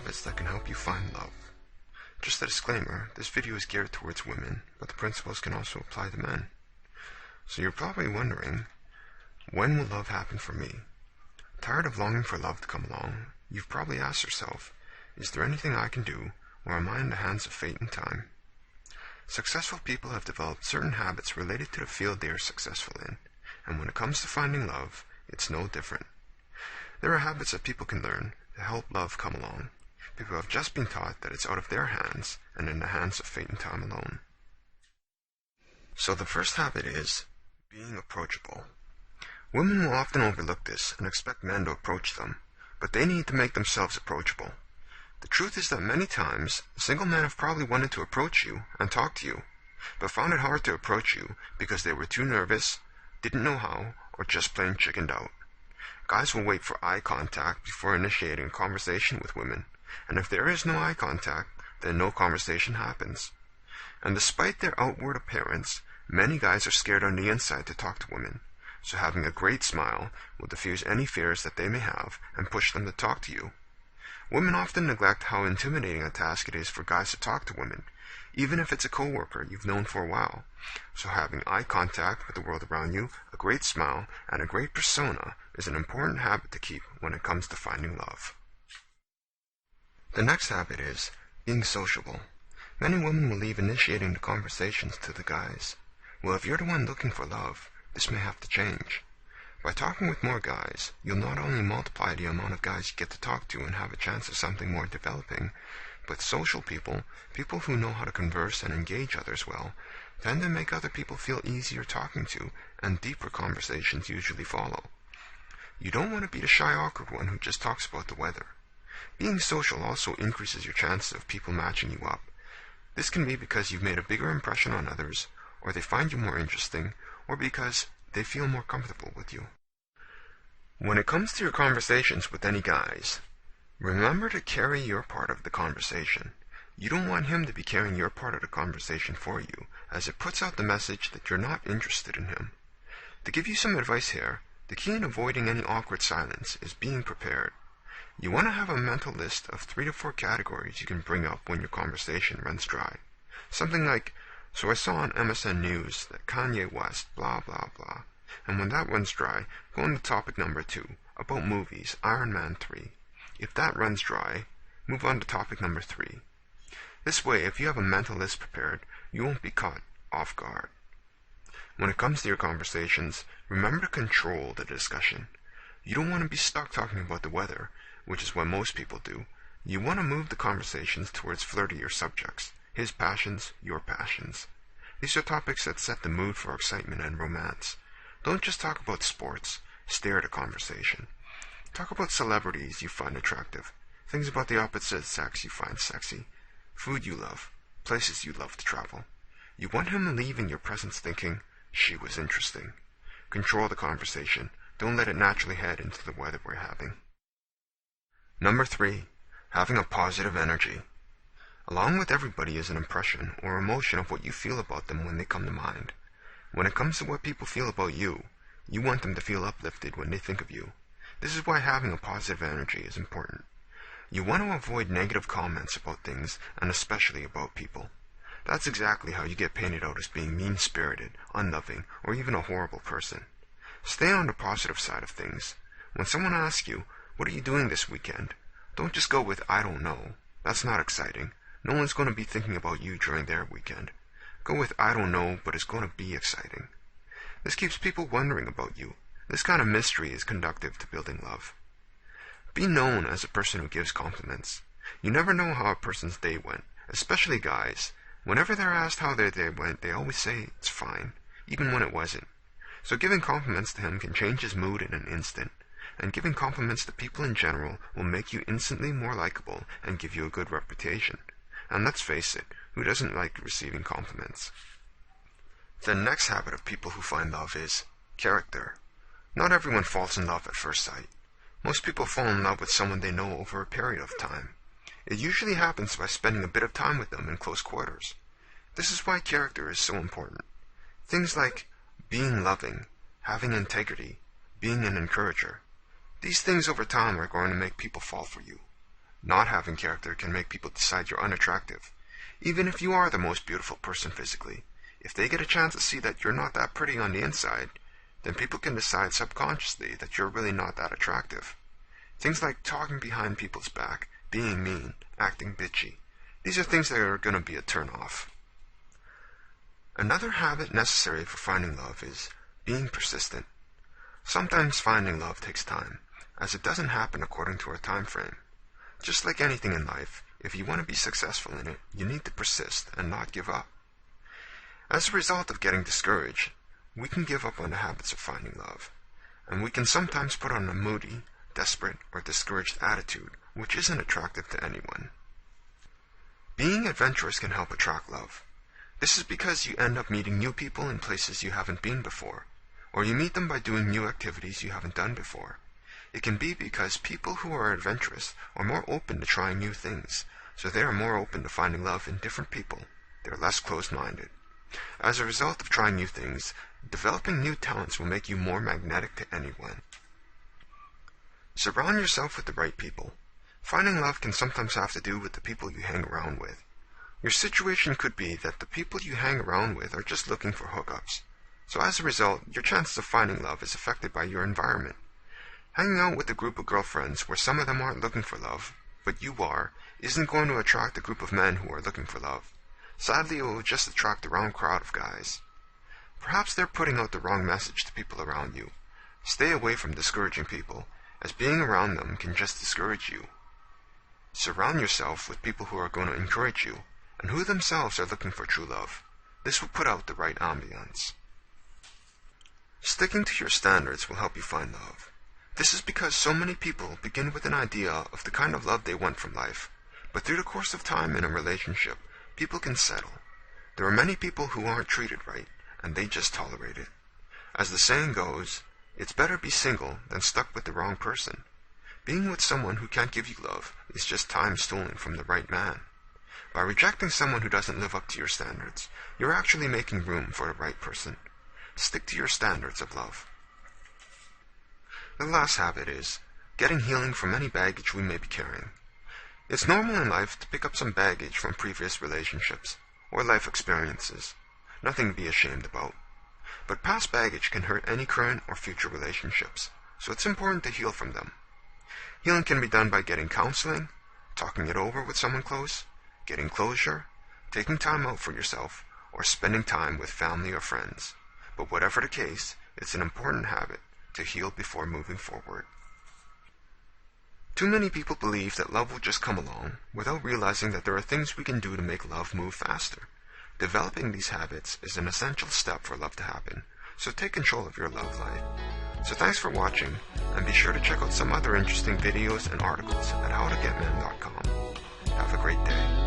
habits that can help you find love. Just a disclaimer, this video is geared towards women, but the principles can also apply to men. So you're probably wondering, when will love happen for me? Tired of longing for love to come along, you've probably asked yourself, is there anything I can do, or am I in the hands of fate and time? Successful people have developed certain habits related to the field they are successful in, and when it comes to finding love, it's no different. There are habits that people can learn to help love come along. People have just been taught that it's out of their hands and in the hands of fate and time alone. So the first habit is being approachable. Women will often overlook this and expect men to approach them, but they need to make themselves approachable. The truth is that many times, single men have probably wanted to approach you and talk to you, but found it hard to approach you because they were too nervous, didn't know how, or just plain chickened out. Guys will wait for eye contact before initiating a conversation with women, and if there is no eye contact, then no conversation happens. And despite their outward appearance, many guys are scared on the inside to talk to women, so having a great smile will diffuse any fears that they may have and push them to talk to you. Women often neglect how intimidating a task it is for guys to talk to women, even if it's a coworker you've known for a while. So having eye contact with the world around you, a great smile, and a great persona is an important habit to keep when it comes to finding love. The next habit is being sociable. Many women will leave initiating the conversations to the guys. Well, if you're the one looking for love, this may have to change. By talking with more guys, you'll not only multiply the amount of guys you get to talk to and have a chance of something more developing, but social people, people who know how to converse and engage others well, tend to make other people feel easier talking to, and deeper conversations usually follow. You don't want to be the shy, awkward one who just talks about the weather. Being social also increases your chances of people matching you up. This can be because you've made a bigger impression on others, or they find you more interesting, or because they feel more comfortable with you. When it comes to your conversations with any guys, remember to carry your part of the conversation. You don't want him to be carrying your part of the conversation for you, as it puts out the message that you're not interested in him. To give you some advice here, the key in avoiding any awkward silence is being prepared. You want to have a mental list of 3 to 4 categories you can bring up when your conversation runs dry. Something like, so I saw on MSN News that Kanye West, blah blah blah. And when that runs dry, go on to topic number 2, about movies, Iron Man 3. If that runs dry, move on to topic number 3. This way, if you have a mental list prepared, you won't be caught off guard. When it comes to your conversations, remember to control the discussion. You don't want to be stuck talking about the weather, which is what most people do. You want to move the conversations towards flirtier subjects, his passions, your passions. These are topics that set the mood for excitement and romance. Don't just talk about sports, steer the conversation. Talk about celebrities you find attractive, things about the opposite sex you find sexy, food you love, places you love to travel. You want him leaving your presence thinking, she was interesting. Control the conversation. Don't let it naturally head into the weather we're having. Number 3, having a positive energy. Along with everybody is an impression or emotion of what you feel about them when they come to mind. When it comes to what people feel about you, you want them to feel uplifted when they think of you. This is why having a positive energy is important. You want to avoid negative comments about things, and especially about people. That's exactly how you get painted out as being mean-spirited, unloving, or even a horrible person. Stay on the positive side of things. When someone asks you, what are you doing this weekend? Don't just go with, I don't know. That's not exciting. No one's going to be thinking about you during their weekend. Go with, I don't know, but it's going to be exciting. This keeps people wondering about you. This kind of mystery is conducive to building love. Be known as a person who gives compliments. You never know how a person's day went, especially guys. Whenever they're asked how their day went, they always say, it's fine, even when it wasn't. So giving compliments to him can change his mood in an instant. And giving compliments to people in general will make you instantly more likable and give you a good reputation. And let's face it, who doesn't like receiving compliments? The next habit of people who find love is character. Not everyone falls in love at first sight. Most people fall in love with someone they know over a period of time. It usually happens by spending a bit of time with them in close quarters. This is why character is so important. Things like being loving, having integrity, being an encourager. These things over time are going to make people fall for you. Not having character can make people decide you're unattractive. Even if you are the most beautiful person physically, if they get a chance to see that you're not that pretty on the inside, then people can decide subconsciously that you're really not that attractive. Things like talking behind people's back, being mean, acting bitchy. These are things that are going to be a turn-off. Another habit necessary for finding love is being persistent. Sometimes finding love takes time, as it doesn't happen according to a time frame. Just like anything in life, if you want to be successful in it, you need to persist and not give up. As a result of getting discouraged, we can give up on the habits of finding love, and we can sometimes put on a moody, desperate, or discouraged attitude, which isn't attractive to anyone. Being adventurous can help attract love. This is because you end up meeting new people in places you haven't been before, or you meet them by doing new activities you haven't done before. It can be because people who are adventurous are more open to trying new things, so they are more open to finding love in different people. They are less closed-minded. As a result of trying new things, developing new talents will make you more magnetic to anyone. Surround yourself with the right people. Finding love can sometimes have to do with the people you hang around with. Your situation could be that the people you hang around with are just looking for hookups. So as a result, your chances of finding love is affected by your environment. Hanging out with a group of girlfriends where some of them aren't looking for love, but you are, isn't going to attract a group of men who are looking for love. Sadly, it will just attract the wrong crowd of guys. Perhaps they're putting out the wrong message to people around you. Stay away from discouraging people, as being around them can just discourage you. Surround yourself with people who are going to encourage you, and who themselves are looking for true love. This will put out the right ambiance. Sticking to your standards will help you find love. This is because so many people begin with an idea of the kind of love they want from life, but through the course of time in a relationship, people can settle. There are many people who aren't treated right, and they just tolerate it. As the saying goes, it's better be single than stuck with the wrong person. Being with someone who can't give you love is just time stolen from the right man. By rejecting someone who doesn't live up to your standards, you're actually making room for the right person. Stick to your standards of love. The last habit is getting healing from any baggage we may be carrying. It's normal in life to pick up some baggage from previous relationships or life experiences. Nothing to be ashamed about. But past baggage can hurt any current or future relationships, so it's important to heal from them. Healing can be done by getting counseling, talking it over with someone close, getting closure, taking time out for yourself, or spending time with family or friends. But whatever the case, it's an important habit to heal before moving forward. Too many people believe that love will just come along without realizing that there are things we can do to make love move faster. Developing these habits is an essential step for love to happen, so take control of your love life. So thanks for watching, and be sure to check out some other interesting videos and articles at howtogetmen.com. Have a great day.